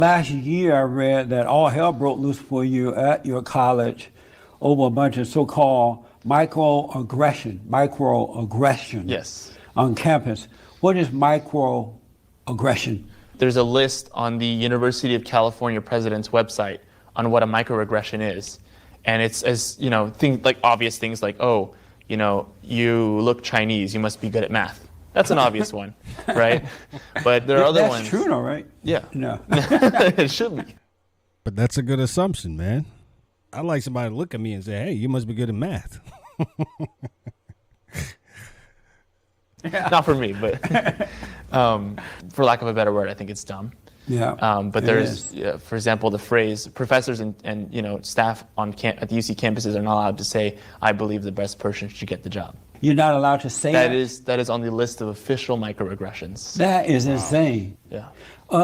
Last year, I read that all hell broke loose for you at your college over a bunch of so-called microaggression Yes. on campus. What is microaggression? There's a list on the University of California president's website on what a microaggression is. And it's as, things like obvious things like, oh, you look Chinese, you must be good at math. That's an obvious one, right? But there are other ones. That's true, though, right? Yeah. No. It should be. But that's a good assumption, man. I'd like somebody to look at me and say, hey, you must be good at math. Not for me, but for lack of a better word, I think it's dumb. Yeah. But there's, for example, the phrase professors and staff at the UC campuses are not allowed to say, I believe the best person should get the job. You're not allowed to say that? That is on the list of official microaggressions. That is insane. Yeah.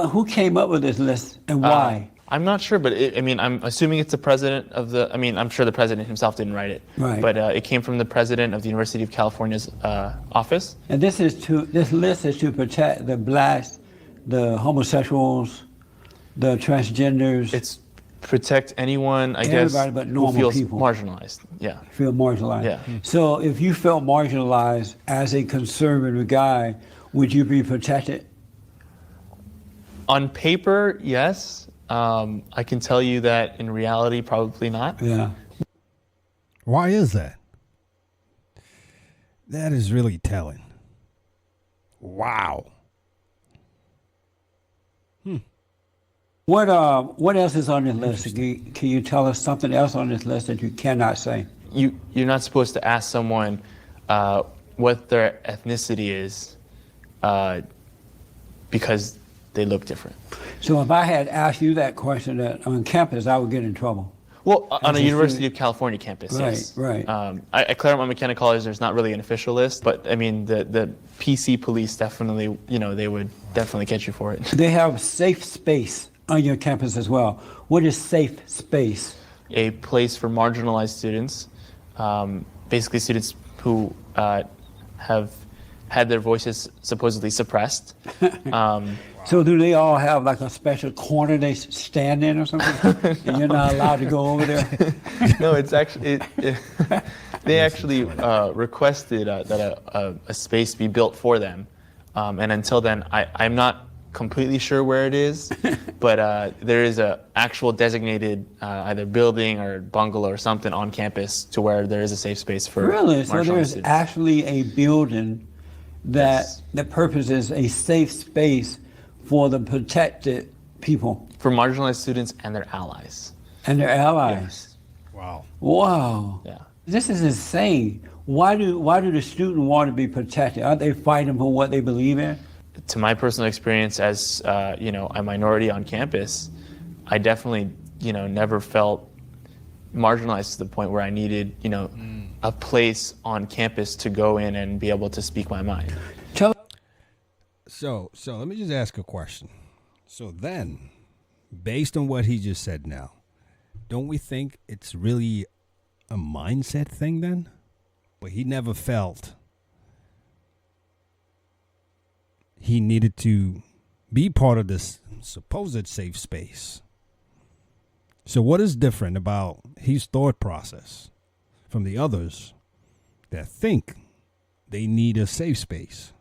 Who came up with this list and why? I'm not sure, but I'm assuming it's the president of I'm sure the president himself didn't write it. Right. But it came from the president of the University of California's office. And this list is to protect the blacks, the homosexuals, the transgenders. It's protect anyone, Everybody but normal who feels people. marginalized. Yeah. Feel marginalized. Yeah. So if you felt marginalized as a conservative guy, would you be protected? On paper, yes. I can tell you that in reality, probably not. Yeah. Why is that? That is really telling. Wow. What else is on this list? Can you tell us something else on this list that you cannot say? You're not supposed to ask someone what their ethnicity is because they look different. So if I had asked you that question on campus, I would get in trouble. Well, on a University of California campus, Right, yes. right. At Claremont McKenna College, there's not really an official list, but the PC police definitely, they would definitely get you for it. They have safe space on your campus as well. What is safe space? A place for marginalized students, basically students who have had their voices supposedly suppressed. So do they all have like a special corner they stand in or something? And you're not allowed to go over there? No, it's actually, they actually requested that a space be built for them. And until then, I'm not completely sure where it is, but there is a actual designated either building or bungalow or something on campus to where there is a safe space for Really? So marginalized there's students. actually a building that Yes. the purpose is a safe space for the protected people For marginalized students and their allies. and their allies. Yes. Wow. Wow. Yeah. This is insane. Why do the students want to be protected? Aren't they fighting for what they believe in? To my personal experience as a minority on campus, I definitely never felt marginalized to the point where I needed a place on campus to go in and be able to speak my mind. So let me just ask a question. So then, based on what he just said now, don't we think it's really a mindset thing then? But he never felt he needed to be part of this supposed safe space. So what is different about his thought process from the others that think they need a safe space?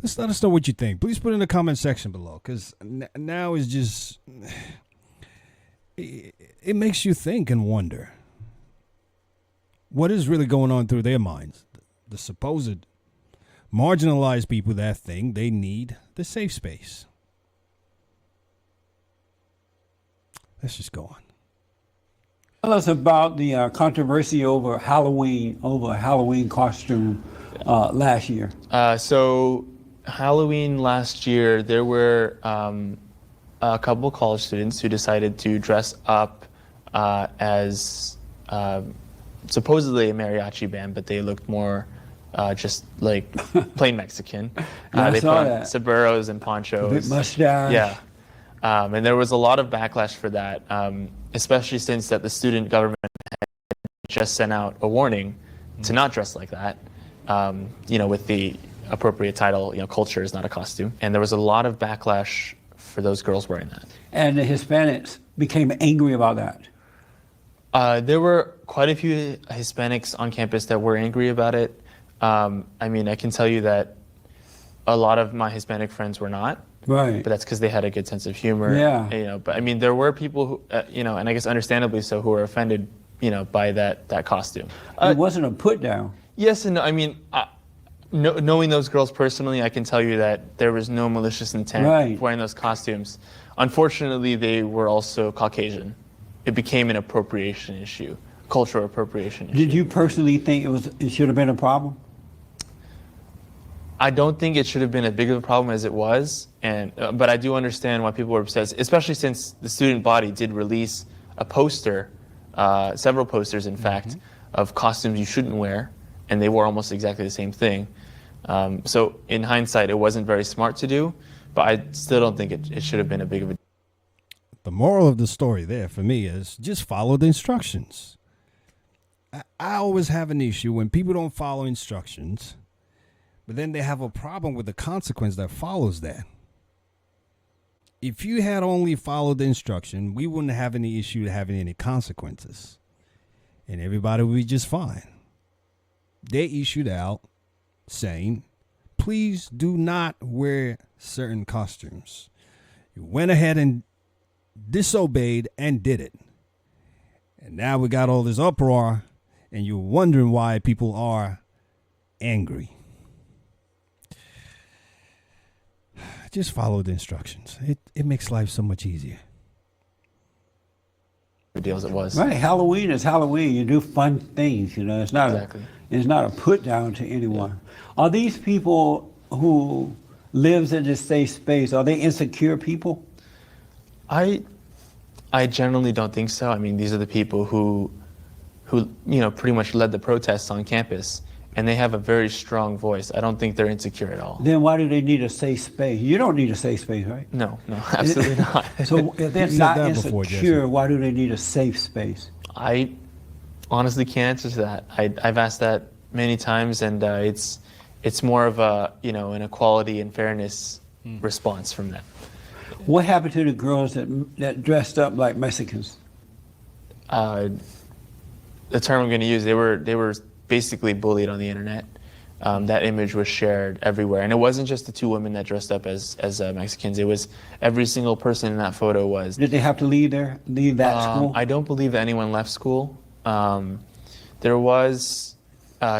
Just let us know what you think. Please put it in the comment section below, because now is just, it makes you think and wonder what is really going on through their minds. The supposed marginalized people that think they need the safe space. Let's just go on. Tell us about the controversy over Halloween costume last year. So Halloween last year, there were a couple of college students who decided to dress up as supposedly a mariachi band, but they looked more just like plain Mexican. They put on sombreros and ponchos. Big mustache. Yeah. And there was a lot of backlash for that, especially since that the student government had just sent out a warning to not dress like that, with the appropriate title, culture is not a costume. And there was a lot of backlash for those girls wearing that. And the Hispanics became angry about that. There were quite a few Hispanics on campus that were angry about it. I mean, I can tell you that a lot of my Hispanic friends were not. Right. But that's because they had a good sense of humor. Yeah. You know, but I mean, there were people who, you know, and I guess understandably so, who were offended, you know, by that costume. It wasn't a put down. Yes and no. I mean, knowing those girls personally, I can tell you that there was no malicious intent wearing those costumes. Unfortunately, they were also Caucasian. It became an appropriation issue, cultural appropriation issue. Did you personally think it should have been a problem? I don't think it should have been as big of a problem as it was, but I do understand why people were upset, especially since the student body did release a poster, several posters in fact, of costumes you shouldn't wear, and they wore almost exactly the same thing. So in hindsight, it wasn't very smart to do, but I still don't think it should have been a big of a. The moral of the story there for me is just follow the instructions. I always have an issue when people don't follow instructions, but then they have a problem with the consequence that follows that. If you had only followed the instruction, we wouldn't have any issue having any consequences, and everybody would be just fine. They issued out saying, please do not wear certain costumes. You went ahead and disobeyed and did it. And now we got all this uproar, and you're wondering why people are angry. Just follow the instructions. It makes life so much easier. Deal as it was. Right. Halloween is Halloween. You do fun things. You know, it's not Exactly. it's not a put down to anyone. Are these people who lives in this safe space? Are they insecure people? I generally don't think so. I mean, these are the people who you know, pretty much led the protests on campus, and they have a very strong voice. I don't think they're insecure at all. Then why do they need a safe space? You don't need a safe space, right? No, absolutely not. So if they're You said not that before, insecure, Jesse. why do they need a safe space? I honestly can't answer to that. I've asked that many times, and it's more of a, you know, an equality and fairness response from them. What happened to the girls that dressed up like Mexicans? The term I'm going to use, they were basically bullied on the internet. That image was shared everywhere, and it wasn't just the two women that dressed up as Mexicans. It was every single person in that photo was. Did they have to leave that school? I don't believe that anyone left school. There was,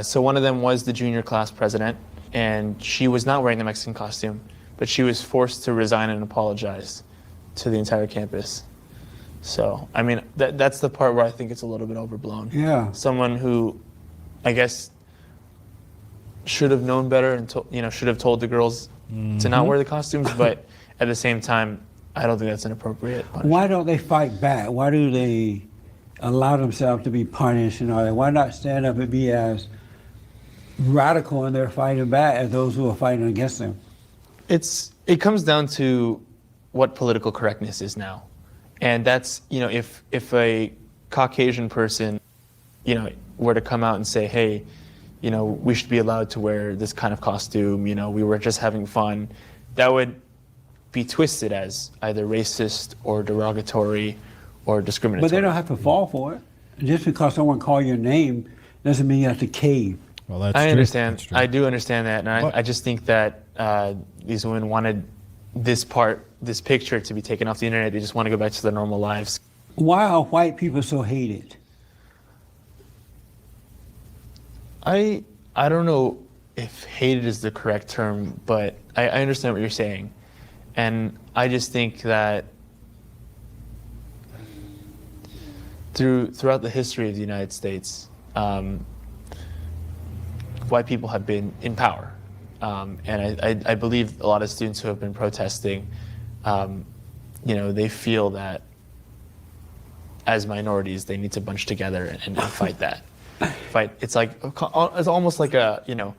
so one of them was the junior class president, and she was not wearing the Mexican costume, but she was forced to resign and apologize to the entire campus. So, I mean, that's the part where I think it's a little bit overblown. Yeah. Someone who, I guess, should have known better and should have told the girls to not wear the costumes, but at the same time, I don't think that's an appropriate punishment. Why don't they fight back? Why do they allow themselves to be punished and all that? Why not stand up and be as radical in their fighting back as those who are fighting against them? It comes down to what political correctness is now. And that's, you know, if a Caucasian person, you know, were to come out and say, hey, you know, we should be allowed to wear this kind of costume, you know, we were just having fun, that would be twisted as either racist or derogatory or discriminatory. But they don't have to fall for it. Just because someone calls your name doesn't mean you have to cave. Well, that's I true. understand. That's true. I do understand that, and I just think that these women wanted this picture to be taken off the internet. They just want to go back to their normal lives. Why are white people so hated? I don't know if hated is the correct term, but I understand what you're saying, and I just think that throughout the history of the United States, white people have been in power. And I believe a lot of students who have been protesting, you know, they feel that as minorities, they need to bunch together and fight that. It's like, it's almost like a, you know,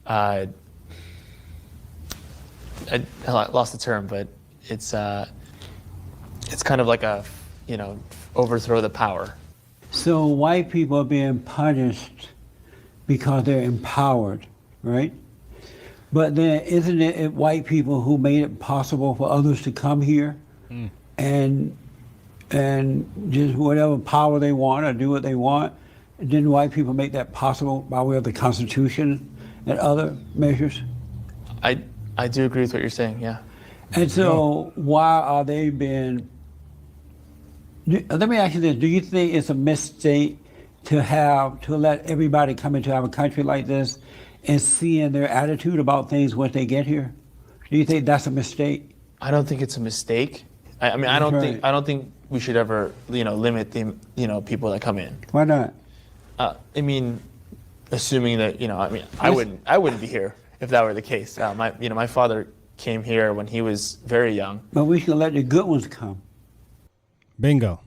I lost the term, but it's kind of like a, you know, overthrow the power. So white people are being punished because they're empowered, right? But then isn't it white people who made it possible for others to come here and just whatever power they want or do what they want? Didn't white people make that possible by way of the Constitution and other measures? I do agree with what you're saying. Yeah. And so why are they being? Let me ask you this: do you think it's a mistake to let everybody come into our country like this and seeing their attitude about things once they get here? Do you think that's a mistake? I don't think it's a mistake. I mean, I don't think we should ever, limit the, people that come in. Why not? I mean, assuming that, I wouldn't be here if that were the case. My father came here when he was very young. But we should let the good ones come. Bingo.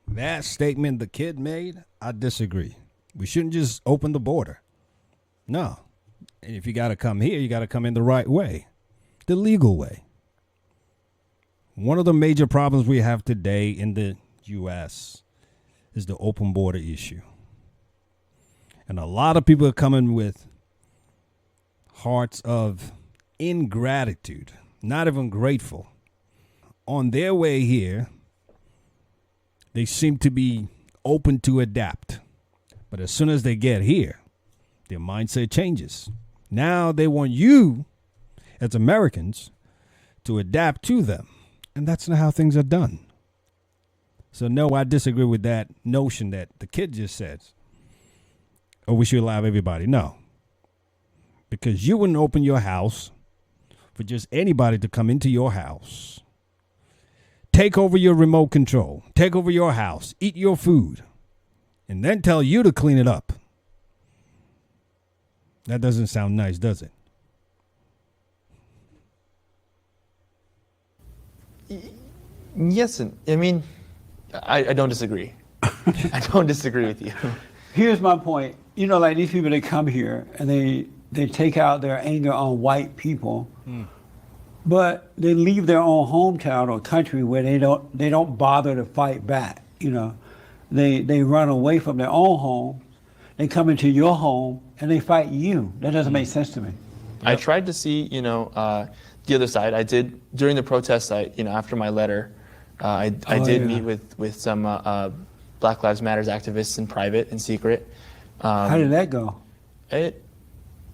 That statement the kid made, I disagree. We shouldn't just open the border. No. And if you got to come here, you got to come in the right way, the legal way. One of the major problems we have today in the U.S. is the open border issue. And a lot of people are coming with hearts of ingratitude, not even grateful. On their way here, they seem to be open to adapt. But as soon as they get here, their mindset changes. Now they want you, as Americans, to adapt to them. And that's not how things are done. So, no, I disagree with that notion that the kid just says, oh, we should allow everybody. No. Because you wouldn't open your house for just anybody to come into your house, take over your remote control, take over your house, eat your food, and then tell you to clean it up. That doesn't sound nice, does it? Yes, I mean, I don't disagree. I don't disagree with you. Here's my point. Like these people, they come here and they take out their anger on white people, but they leave their own hometown or country where they don't bother to fight back. They run away from their own home. They come into your home and they fight you. That doesn't make sense to me. I tried to see, the other side. I did during the protest. After my letter, I did meet with some Black Lives Matters activists in private, in secret. How did that go? It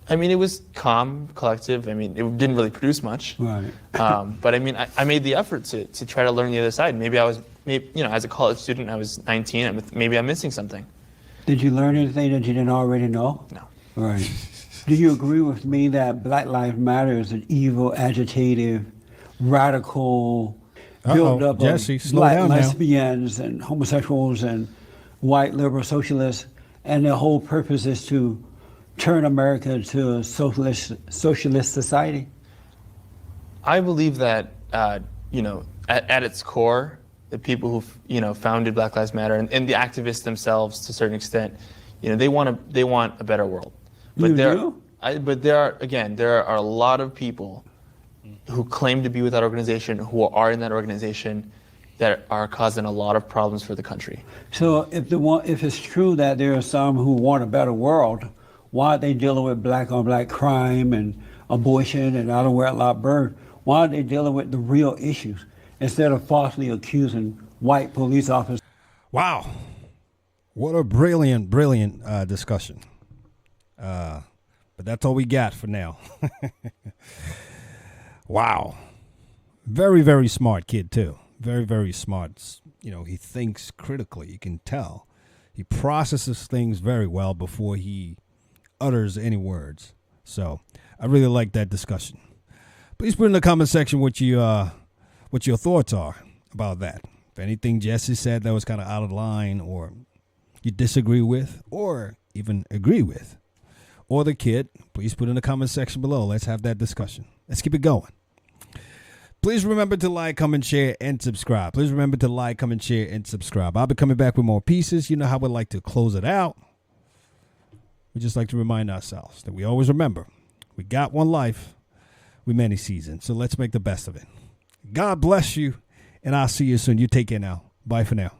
was calm, collective. I mean, it didn't really produce much. Right. But I made the effort to try to learn the other side. Maybe as a college student, I was 19. Maybe I'm missing something. Did you learn anything that you didn't already know? No. Right. Do you agree with me that Black Lives Matter is an evil, agitative, radical build-up Jesse, of slow black down now. lesbians and homosexuals and white liberal socialists, and their whole purpose is to turn America into a socialist society? I believe that at its core, the people who founded Black Lives Matter and the activists themselves, to a certain extent, they want a better world. But there are a lot of people who claim to be with that organization, who are in that organization, that are causing a lot of problems for the country. So if it's true that there are some who want a better world, why are they dealing with black-on-black crime and abortion and out-of-wedlock birth? Why are they dealing with the real issues instead of falsely accusing white police officers? Wow. What a brilliant discussion. But that's all we got for now. Wow. Very, very smart kid, too. Very, very smart. He thinks critically. You can tell. He processes things very well before he utters any words. So I really like that discussion. Please put in the comment section what your thoughts are about that. If anything Jesse said that was kind of out of line or you disagree with or even agree with, or the kid, please put in the comment section below. Let's have that discussion. Let's keep it going. Please remember to like, comment, share, and subscribe. Please remember to like, comment, share, and subscribe. I'll be coming back with more pieces. You know how we like to close it out. We just like to remind ourselves that we always remember we got one life with many seasons. So let's make the best of it. God bless you, and I'll see you soon. You take care now. Bye for now.